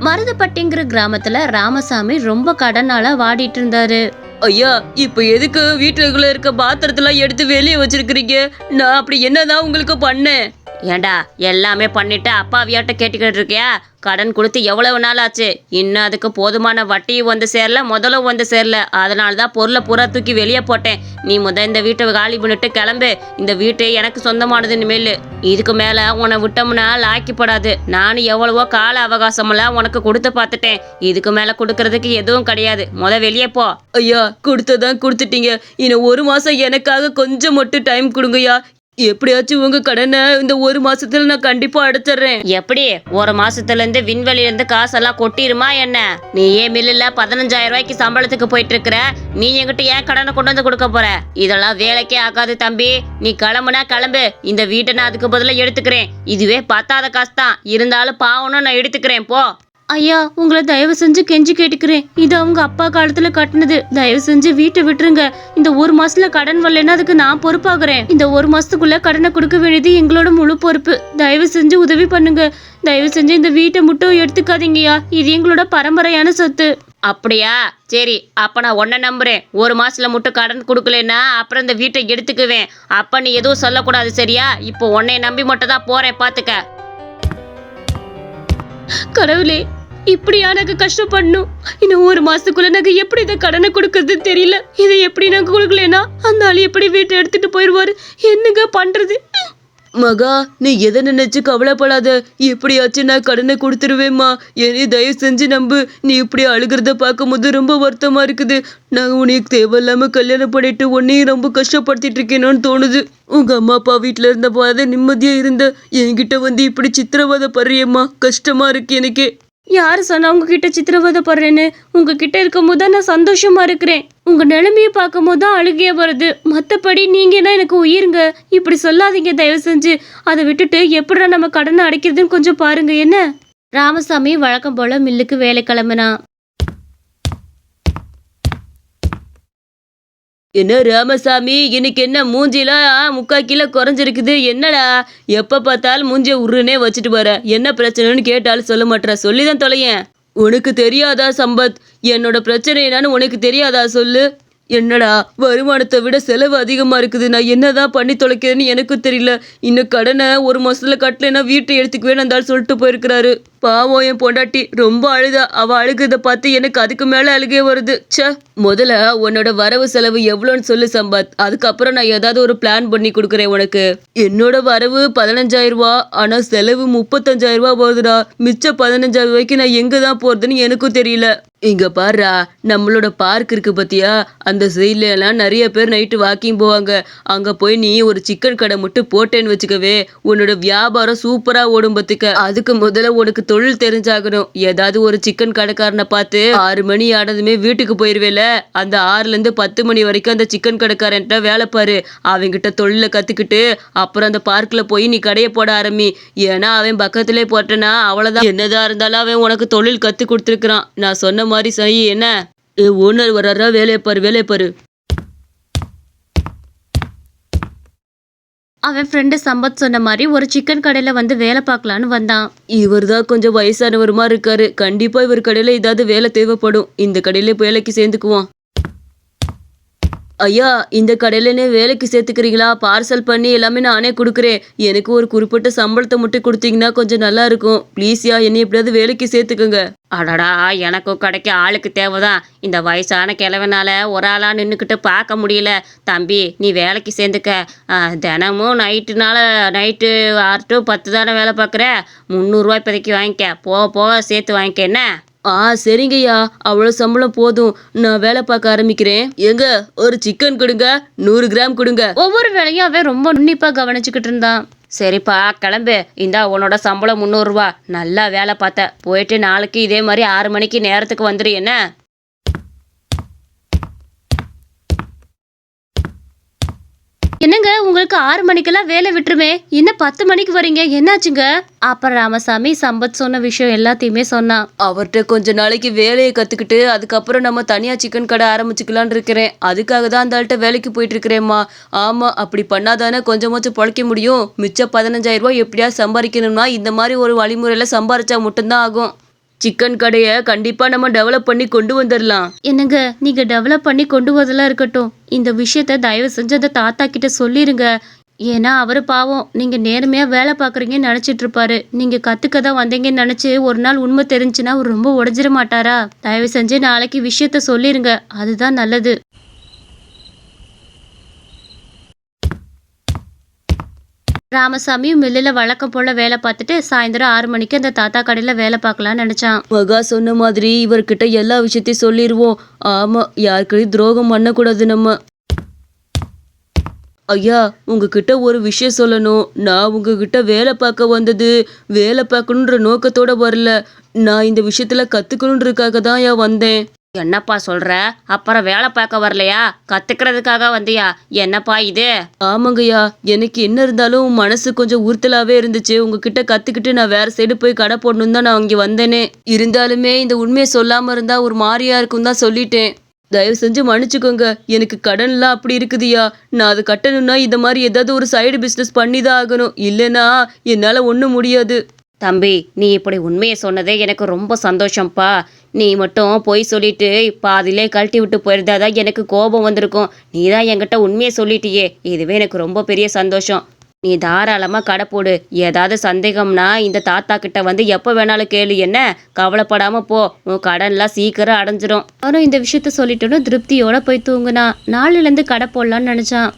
மருதப்பட்டிங்கிற கிராமத்துல ராமசாமி ரொம்ப கடனால வாடிட்டு இருந்தாரு. ஐயா, இப்ப எதுக்கு வீட்டுக்குள்ள இருக்க பாத்திரத்தெல்லாம் எடுத்து வெளியே வச்சிருக்கிறீங்க? நான் அப்படி என்னதான் உங்களுக்கு பண்ணேன்? ஏண்டா எல்லாமே பண்ணிட்டு அப்பாவியாட்ட கேட்டுக்கிட்டு இருக்கியா? கடன் கொடுத்து எவ்வளவு நாள் ஆச்சு? இன்னும் அதுக்கு போதுமான வட்டியும் வந்து சேரல, முதலும் வந்து சேரல. அதனால தான் பொருளை பூரா தூக்கி வெளியே போட்டேன். நீ இந்த வீட்டை காலி பண்ணிட்டு கிளம்பு. இந்த வீட்டு எனக்கு சொந்தமானது இனிமேல். இதுக்கு மேல உன்னை விட்டோம்னா லாக்கிப்படாது. நானும் எவ்வளவோ கால அவகாசமெல்லாம் உனக்கு கொடுத்து பார்த்துட்டேன். இதுக்கு மேல கொடுக்கறதுக்கு எதுவும் கிடையாது. வெளியே போ. ஐயா, கொடுத்ததான் கொடுத்துட்டீங்க. இன்னும் 1 மாசம் எனக்காக கொஞ்சம் மட்டும் டைம் கொடுங்கய்யா. எப்படியாச்சும் உங்க கடனை இந்த 1 மாசத்துல நான் கண்டிப்பா அடைச்சிடுறேன். எப்படி 1 மாசத்துல இருந்து விண்வெளியில இருந்து காசெல்லாம் கொட்டிருமா என்ன? நீ ஏன் மில்லுல 15,000 ரூபாய்க்கு சம்பளத்துக்கு போயிட்டு இருக்கிற? நீ என்கிட்ட ஏன் கடனை கொண்டு வந்து கொடுக்க போற? இதெல்லாம் வேலைக்கே ஆகாது தம்பி. நீ கிளம்புனா கிளம்பு. இந்த வீட்டை நான் அதுக்கு பதிலா எடுத்துக்கிறேன். இதுவே பத்தாத காசு தான் இருந்தாலும் பாவனும் நான் எடுத்துக்கிறேன். போ. ஐயா, உங்களை தயவு செஞ்சு கெஞ்சி கேட்டுக்கிறேன். இது அவங்க அப்பா காலத்துல கட்டினது. தயவு செஞ்சு வீட்டை விட்டுருங்க. இந்த 1 மாசத்துல கடன் வரலன்னா அதுக்கு நான் பொறுப்பாகிறேன். இந்த 1 மாசத்துக்குள்ள கடனை கொடுக்க வேண்டியது எங்களோட முழு பொறுப்பு. தயவு செஞ்சு உதவி பண்ணுங்க. தயவு செஞ்சு இந்த வீட்டை மட்டும் எடுத்துக்காதீங்கய்யா. இது எங்களோட பரம்பரையான சொத்து. அப்படியா? சரி, அப்ப நான் உன்னை நம்புறேன். 1 மாசத்துல மட்டும் கடன் கொடுக்கலன்னா அப்புறம் இந்த வீட்டை எடுத்துக்குவேன். அப்ப நீ எதுவும் சொல்லக்கூடாது, சரியா? இப்போ உன்னை நம்பி மட்டும் தான் போறேன், பாத்துக்க. கடவுளே, இப்படியா எனக்கு கஷ்டப்படணும்? இன்னும் 1 மாசத்துக்குள்ள நாங்க எப்படி இதை கடனை கொடுக்கறதுன்னு தெரியல. இதை எப்படி நாங்க கொடுக்கலன்னா அந்த ஆள் எப்படி வீட்டை எடுத்துட்டு போயிடுவாரு? என்னங்க பண்றது? மகா, நீ எதை நினைச்சு கவலைப்படாத. எப்படியாச்சும் நான் கடனை கொடுத்துருவேம்மா. என்னை தயவு செஞ்சு நம்பு. நீ இப்படி அழுகிறத பார்க்கும்போது ரொம்ப வருத்தமா இருக்குது. நான் உனக்கு தேவையில்லாம கல்யாணம் பண்ணிட்டு உன்னையும் ரொம்ப கஷ்டப்படுத்திட்டு இருக்கேனோன்னு தோணுது. உங்க அம்மா அப்பா வீட்டுல இருந்த போத நிம்மதியா இருந்த என்கிட்ட இப்படி சித்திரவதை படுறியம்மா. கஷ்டமா இருக்கு எனக்கு. யாரு சொன்னா உங்ககிட்ட சித்திரவதை படுறேன்னு? உங்ககிட்ட இருக்கும் போது நான் சந்தோஷமா இருக்கிறேன். உங்க நிலைமைய பார்க்கும் போது தான் அழுகையா வருது. மத்தபடி நீங்கன்னா எனக்கு உயிருங்க. இப்படி சொல்லாதீங்க தயவு செஞ்சு. அதை விட்டுட்டு எப்படிடா நம்ம கடனை அடைக்கிறதுன்னு கொஞ்சம் பாருங்க என்ன. ராமசாமி வழக்கம் போல மில்லுக்கு வேலை கிளம்புனா. என்ன ராமசாமி, இன்னைக்கு என்ன மூஞ்சிலாம் 3/4 கிலோ குறைஞ்சிருக்குது? என்னடா எப்ப பார்த்தாலும் மூஞ்சிய உருன்னே வச்சுட்டு வர? என்ன பிரச்சனைன்னு கேட்டாலும் சொல்ல மாட்டேற. சொல்லிதான் தொலையேன். உனக்கு தெரியாதா சம்பத்? என்னோட பிரச்சனை என்னன்னு உனக்கு தெரியாதா? சொல்லு. என்னடா வருமானத்தை விட செலவு அதிகமா இருக்குது. நான் என்னதான் பண்ணி தொலைக்கிறேன்னு எனக்கும் தெரியல. இன்னும் கடனை 1 மாசத்துல கட்டலைன்னா வீட்டை எடுத்துக்குவேன்னு அந்த ஆள் சொல்லிட்டு போயிருக்கிறாரு. பாவம் என் பொண்டாட்டி ரொம்ப அழுதா. அவ அழுகிறத பார்த்து எனக்கு அதுக்கு மேல அழுகே வருது. ச்சே, முதல்ல உன்னோட வரவு செலவு எவ்வளோன்னு சொல்லு சம்பத். அதுக்கப்புறம் நான் ஏதாவது ஒரு பிளான் பண்ணி கொடுக்குறேன் உனக்கு. என்னோட வரவு 15,000 ரூபா. ஆனா செலவு 35,000 ரூபா போகுதுடா. மிச்சம் 15,000 ரூபாய்க்கு நான் எங்க தான் போறதுன்னு எனக்கும் தெரியல. இங்க பாருடா, நம்மளோட பார்க் இருக்கு பத்தியா? அந்த சைட்ல எல்லாம் நிறைய பேர் நைட்டு வாக்கிங் போவாங்க. அங்க போய் நீ ஒரு சிக்கன் கடை மட்டும் போட்டேன்னு வச்சுக்கவே, உன்னோட வியாபாரம் சூப்பரா ஓடும் பத்துக்க. அதுக்கு முதல்ல உனக்கு தொழில் தெரிஞ்சாகணும். ஏதாவது ஒரு சிக்கன் கடைக்காரனை பார்த்து 6 மணி ஆனதுமே வீட்டுக்கு போயிருவேல. அந்த 6ல இருந்து 10 மணி வரைக்கும் அந்த சிக்கன் கடைக்காரன்ட்ட வேலை பாரு. அவங்கிட்ட தொழில கத்துக்கிட்டு அப்புறம் அந்த பார்க்ல போய் நீ கடையை போட ஆரம்பி. ஏன்னா அவன் பக்கத்திலே போட்டனா அவ்வளவுதான். என்னதான் இருந்தாலும் அவன் உனக்கு தொழில் கத்து கொடுத்துருக்கான். நான் சொன்ன மாதிரி சரி என்ன? ஓனர் வர்றாரா? வேலையை பாரு. அவன் ஃப்ரெண்டு சம்பத் சொன்ன மாதிரி ஒரு சிக்கன் கடையில வேலை பார்க்கலான்னு வந்தான். இவர் தான் கொஞ்சம் வயசானவருமா இருக்காரு. கண்டிப்பா இவர் கடையில ஏதாவது வேலை தேவைப்படும். இந்த கடையில வேலைக்கு சேர்ந்துக்குவோம். ஐயா, இந்த கடையிலனே வேலைக்கு சேர்த்துக்கிறீங்களா? பார்சல் பண்ணி எல்லாமே நானே கொடுக்குறேன். எனக்கு ஒரு குறிப்பிட்ட சம்பளத்தை மட்டும் கொடுத்தீங்கன்னா கொஞ்சம் நல்லா இருக்கும். ப்ளீஸ்யா, என்னை எப்படியாவது வேலைக்கு சேர்த்துக்கோங்க. அடடா, எனக்கும் கடைக்கு ஆளுக்கு தேவைதான். இந்த வயசான கிழவனால ஒரு ஆளா நின்றுக்கிட்டு பார்க்க முடியல. தம்பி, நீ வேலைக்கு சேர்ந்துக்க. தினமும் நைட்டு 6 to 10 தானே வேலை பார்க்குற. 300 ரூபாய் இப்போதைக்கு வாங்கிக்க. போக சேர்த்து வாங்கிக்க என்ன? சரிங்கய்யா, அவ்வளோ சம்பளம் போதும். நான் வேலை பார்க்க ஆரம்பிக்கிறேன். எங்க ஒரு சிக்கன் கொடுங்க, 100 கிராம் கொடுங்க. ஒவ்வொரு வேலையும் அவன் ரொம்ப உன்னிப்பா கவனிச்சுக்கிட்டு இருந்தான். சரிப்பா, கிளம்பு. இந்தா உன்னோட சம்பளம் 300 ரூபா. நல்லா வேலை பார்த்த. போயிட்டு நாளைக்கு இதே மாதிரி 6 மணிக்கு நேரத்துக்கு வந்துடு என்ன? என்னங்க, உங்களுக்கு 6 மணிக்கெல்லாம் வேலை விட்டுருமே, என்ன 10 மணிக்கு வரீங்க? என்னாச்சுங்க? அப்புறம் ராமசாமி சம்பத் சொன்ன விஷயம் எல்லாத்தையுமே சொன்னான். அவர்கிட்ட கொஞ்ச நாளைக்கு வேலையை கத்துக்கிட்டு அதுக்கப்புறம் நம்ம தனியா சிக்கன் கடை ஆரம்பிச்சுக்கலான்னு இருக்கிறேன். அதுக்காக தான் அந்த ஆள்கிட்ட வேலைக்கு போயிட்டு இருக்கிறேம்மா. ஆமா, அப்படி பண்ணாதானே கொஞ்சமாச்சும் பொழைக்க முடியும். மிச்சம் 15,000 ரூபாய் எப்படியா சம்பாதிக்கணும்னா இந்த மாதிரி ஒரு வழிமுறையில சம்பாரிச்சா மட்டும்தான் ஆகும். சிக்கன் கடையை கண்டிப்பா நம்ம டெவலப் பண்ணி கொண்டு வந்துடலாம். என்னங்க நீங்க டெவலப் பண்ணி கொண்டு வரதெல்லாம் இருக்கட்டும், இந்த விஷயத்த தயவு செஞ்சு அந்த தாத்தா கிட்ட சொல்லிருங்க. ஏன்னா அவரு பாவம் நீங்க நேர்மையா வேலை பாக்குறீங்கன்னு நினைச்சிட்டு இருப்பாரு. நீங்க கத்துக்க தான் வந்தீங்கன்னு நினைச்சு ஒரு நாள் உண்மை தெரிஞ்சுன்னா அவர் ரொம்ப உடைஞ்சிட மாட்டாரா? தயவு செஞ்சு நாளைக்கு விஷயத்த சொல்லிருங்க, அதுதான் நல்லது. ராமசாமியும் மில்லில் வழக்கம் போல வேலை பார்த்துட்டு சாயந்தரம் 6 மணிக்கு அந்த தாத்தா கடையில் வேலை பார்க்கலான்னு நினச்சான். மகா சொன்ன மாதிரி இவர்கிட்ட எல்லா விஷயத்தையும் சொல்லிடுவோம். ஆமா, யாருக்கையும் துரோகம் பண்ணக்கூடாது நம்ம. ஐயா, உங்ககிட்ட ஒரு விஷயம் சொல்லணும். நான் உங்ககிட்ட வேலை பார்க்க வந்தது வேலை பார்க்கணுன்ற நோக்கத்தோட வரல. நான் இந்த விஷயத்துல கத்துக்கணுன்றதுக்காக தான் ஐயா வந்தேன். என்னப்பா சொல்ற? அப்புறம் வேலை பார்க்க வரலையா, கத்துக்கிறதுக்காக வந்தியா? என்னப்பா இது? ஆமாங்கய்யா, எனக்கு என்ன இருந்தாலும் மனசு கொஞ்சம் உறுத்தலாவே இருந்துச்சு. உங்ககிட்ட கத்துக்கிட்டு நான் வேற சைடு போய் கடை போடணும் தான் நான் இங்க வந்தேனே. இருந்தாலுமே இந்த உண்மையை சொல்லாம இருந்தா ஒரு மாதிரியா இருக்கும் தான் சொல்லிட்டேன். தயவு செஞ்சு மன்னிச்சுக்கோங்க. எனக்கு கடன்லாம் அப்படி இருக்குதுயா. நான் அதை கட்டணும்னா இந்த மாதிரி ஏதாவது ஒரு சைடு பிஸ்னஸ் பண்ணி தான் ஆகணும். இல்லைன்னா என்னால் ஒன்றும் முடியாது. தம்பி, நீ இப்படி உண்மையை சொன்னதே எனக்கு ரொம்ப சந்தோஷம்ப்பா. நீ மட்டும் பொய் சொல்லிட்டு பாதியிலே கழட்டி விட்டு போயிருந்தாதான் எனக்கு கோபம் வந்திருக்கும். நீ தான் என்கிட்ட உண்மையை சொல்லிட்டியே, இதுவே எனக்கு ரொம்ப பெரிய சந்தோஷம். நீ தாராளமாக கடை போடு. ஏதாவது சந்தேகம்னா இந்த தாத்தா கிட்ட வந்து எப்போ வேணாலும் கேளு. என்ன கவலைப்படாமல் போ, உன் கடன்லாம் சீக்கிரம் அடைஞ்சிரும். அவனும் இந்த விஷயத்த சொல்லிட்டோன்னு திருப்தியோட போய் தூங்குனா. நாளிலேருந்து கடை போடலான்னு நினச்சான்.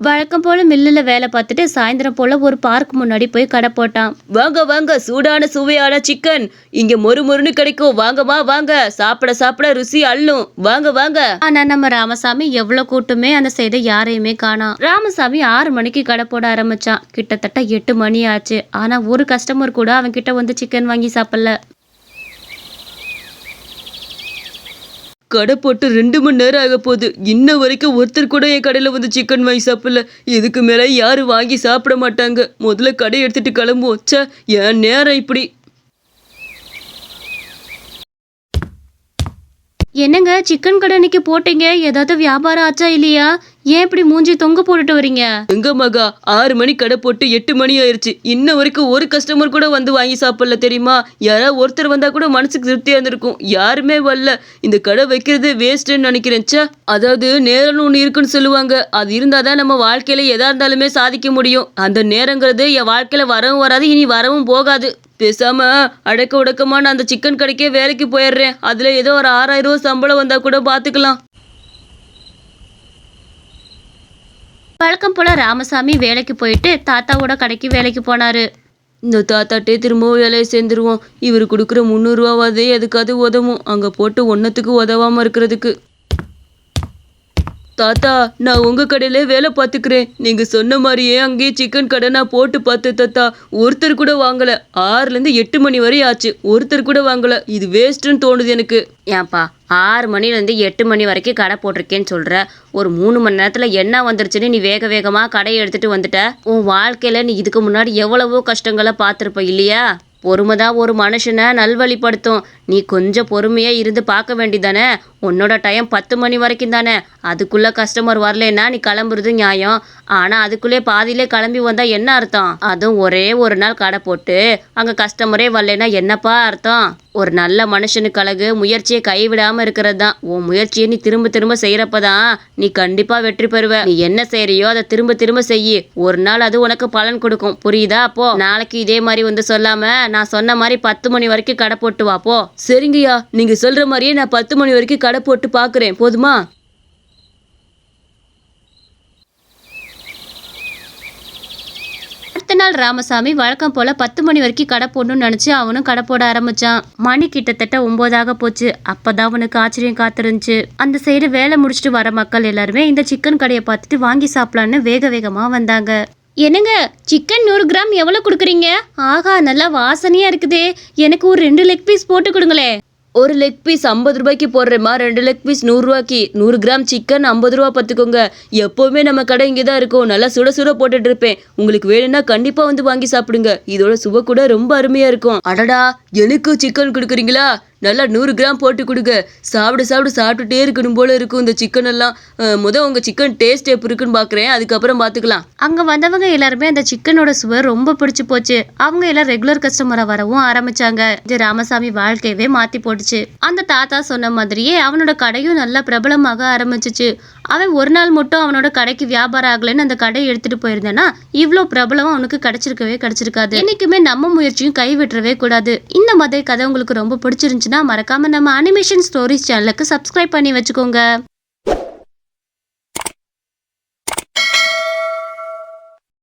வழக்கம் போல மில்லில் வேலை பார்த்துட்டு சாயந்தரம் போல ஒரு பார்க் முன்னாடி போய் கடை போட்டான். வாங்க வாங்க, சூடான சுவையான சிக்கன் இங்க மொறுமொறுன்னு கிடைக்கும். வாங்கம்மா வாங்க, சாப்பிட சாப்பிட ருசி அள்ளும். வாங்க வாங்க. ஆனா நம்ம ராமசாமி எவ்வளவு கூட்டமே அந்த சைடு யாரையுமே காணோம். ராமசாமி 6 மணிக்கு கடை போட ஆரம்பிச்சான். கிட்டத்தட்ட 8 மணி ஆச்சு. ஆனா ஒரு கஸ்டமர் கூட அவன் கிட்ட வந்து சிக்கன் வாங்கி சாப்பிடல. கடை போட்டு 2 மணி நேரம் ஆக போகுது. இன்ன வரைக்கும் ஒருத்தர் கூட என் கடையில் வந்து சிக்கன் வாங்கி சாப்பிடல. இதுக்கு மேலே யாரும் வாங்கி சாப்பிட மாட்டாங்க. முதல்ல கடை எடுத்துட்டு கிளம்புவோம். ச்சே, என் நேரம் இப்படி. என்னங்க சிக்கன் கடை இன்னைக்கு போட்டீங்க, ஏதாவது வியாபாரம் ஆச்சா இல்லையா? ஏன் இப்படி மூஞ்சி தொங்க போட்டுட்டு வரீங்க? எங்க மகா, 6 மணி கடை போட்டு 8 மணி ஆயிருச்சு. இன்ன வரைக்கும் ஒரு கஸ்டமர் கூட வந்து வாங்கி சாப்பிடல தெரியுமா? யாராவது ஒருத்தர் வந்தா கூட மனசுக்கு திருப்தியா இருந்திருக்கும். யாருமே வரல. இந்த கடை வைக்கிறது வேஸ்ட்ன்னு நினைக்கிறேன். ச்சே, அதாவது நேரம்னு ஒன்று இருக்குன்னு சொல்லுவாங்க. அது இருந்தாதான் நம்ம வாழ்க்கையில எதா இருந்தாலுமே சாதிக்க முடியும். அந்த நேரங்கிறது என் வாழ்க்கையில வரவும் வராது, இனி வரவும் போகாது. பேசாம அடக்க உடக்கமான அந்த சிக்கன் கடைக்கே வேலைக்கு போயிடுறேன். அதுல ஏதோ ஒரு 6000 ரூபா சம்பளம் வந்தா கூட பாத்துக்கலாம். வழக்கம் போல ராமசாமி வேலைக்கு போயிட்டு தாத்தாவோட கடைக்கு வேலைக்கு போனாரு. இந்த தாத்தாட்டே திரும்பவும் வேலையை சேர்ந்துருவோம். இவர் கொடுக்குற 300 ரூபாவாதே எதுக்காவது உதவும். அங்க போட்டு ஒன்னத்துக்கு உதவாம இருக்கிறதுக்கு. தாத்தா, நான் உங்க கடையில வேலை பார்த்துக்கிறேன். நீங்க சொன்ன மாதிரியே அங்கேயே சிக்கன் கடை நான் போட்டு பார்த்தேன் தாத்தா. ஒருத்தர் கூட வாங்கல. 6லேருந்து 8 மணி வரை ஆச்சு, ஒருத்தர் கூட வாங்கல. இது வேஸ்ட்ன்னு தோணுது எனக்கு. ஏன்பா 6 மணிலேருந்து 8 மணி வரைக்கும் கடை போட்டிருக்கேன்னு சொல்ற? ஒரு 3 மணி நேரத்துல என்ன வந்துருச்சுன்னு நீ வேக வேகமா கடையை எடுத்துட்டு வந்துட்ட. உன் வாழ்க்கையில நீ இதுக்கு முன்னாடி எவ்வளவோ கஷ்டங்களை பார்த்துருப்ப இல்லையா? பொறுமைதான் ஒரு மனுஷனை நல்வழிப்படுத்தும். நீ கொஞ்சம் பொறுமையா இருந்து பார்க்க வேண்டிதானே? உன்னோட டைம் 10 மணி வரைக்கும் தானே. அதுக்குள்ள கஸ்டமர் வரலன்னா நீ கிளம்புறது நியாயம். ஆனா அதுக்குள்ளே பாதியிலே கிளம்பி வந்தா என்ன அர்த்தம்? அதுவும் ஒரே ஒரு நாள் கடை போட்டு அங்க கஸ்டமரே வரலன்னா என்னப்பா அர்த்தம்? ஒரு நல்ல மனுஷனுக்கு அழகு முயற்சியை கைவிடாம இருக்கிறது தான். உன் முயற்சியை நீ திரும்ப திரும்ப செய்யறப்பதான் நீ கண்டிப்பா வெற்றி பெறுவ. நீ என்ன செய்யறியோ அதை திரும்ப திரும்ப செய்யி. ஒரு நாள் அது உனக்கு பலன் கொடுக்கும், புரியுதா? அப்போ நாளைக்கு இதே மாதிரி வந்து சொல்லாம நான் சொன்ன மாதிரி 10 மணி வரைக்கும் கடை போட்டு வா போ. சரிங்கய்யா, நீங்க சொல்ற மாதிரியே நான் 10 மணி வரைக்கும் கடை போட்டு பாக்குறேன். போதுமா? அடுத்த நாள் ராமசாமி வழக்கம் போல 10 மணி வரைக்கும் கடை போடணும்னு நினைச்சு அவனும் கடை போட ஆரம்பிச்சான். மணி கிட்டத்தட்ட 9 போச்சு. அப்பதான் அவனுக்கு ஆச்சரியம் காத்திருந்துச்சு. அந்த சைடு வேலை முடிச்சுட்டு வர மக்கள் எல்லாருமே இந்த சிக்கன் கடையை பார்த்துட்டு வாங்கி சாப்பிடலான்னு வேக வேகமா வந்தாங்க. என்னங்க சிக்கன் 100 கிராம் எவ்வளோ கொடுக்குறீங்க? ஆகா, நல்லா வாசனையா இருக்குதே. எனக்கு ஒரு 2 லெக் பீஸ் போட்டு கொடுங்களே. ஒரு லெக் பீஸ் 50 ரூபாய்க்கு போடுறேம்மா. 2 லெக் பீஸ் 100 ரூபாய்க்கு. 100 கிராம் சிக்கன் 50 ரூபா பார்த்துக்கோங்க. எப்போவுமே நம்ம கடை இங்கே தான் இருக்கும். நல்லா சுட சுட போட்டுட்டு இருப்பேன். உங்களுக்கு வேணும்னா கண்டிப்பாக வந்து வாங்கி சாப்பிடுங்க. இதோட சுவை கூட ரொம்ப அருமையாக இருக்கும். அடடா, எனக்கு சிக்கன் கொடுக்குறீங்களா? நல்லா 100 கிராம் போட்டு கொடுங்க. சாப்பிட்டுட்டே இருக்கணும் போல இருக்கும் இந்த சிக்கன் எல்லாம். உங்க சிக்கன் டேஸ்ட் எப்படி இருக்குன்னு பாக்குறேன், அதுக்கப்புறம் பாத்துக்கலாம். அங்க வந்தவங்க எல்லாருமே அந்த சிக்கனோட சுவை ரொம்ப பிடிச்சு போச்சு. அவங்க எல்லாம் ரெகுலர் கஸ்டமரா வரவும் ஆரம்பிச்சாங்க. இது ராமசாமி வாழ்க்கையவே மாத்தி போட்டுச்சு. அந்த தாத்தா சொன்ன மாதிரியே அவனோட கடையும் நல்லா பிரபலமாக ஆரம்பிச்சிச்சு. அவன் ஒரு நாள் மட்டும் அவனோட கடைக்கு வியாபாரம் ஆகலைன்னு அந்த கடையை எடுத்துட்டு போயிருந்தானா இவ்வளோ பிரபலம் அவனுக்கு கிடைச்சிருக்காது. என்னைக்குமே நம்ம முயற்சியும் கைவிட்டுறவே கூடாது. இந்த மாதிரி கதை உங்களுக்கு ரொம்ப பிடிச்சிருந்துச்சுன்னா மறக்காம நம்ம அனிமேஷன் ஸ்டோரிஸ் சேனலுக்கு சப்ஸ்கிரைப் பண்ணி வச்சுக்கோங்க.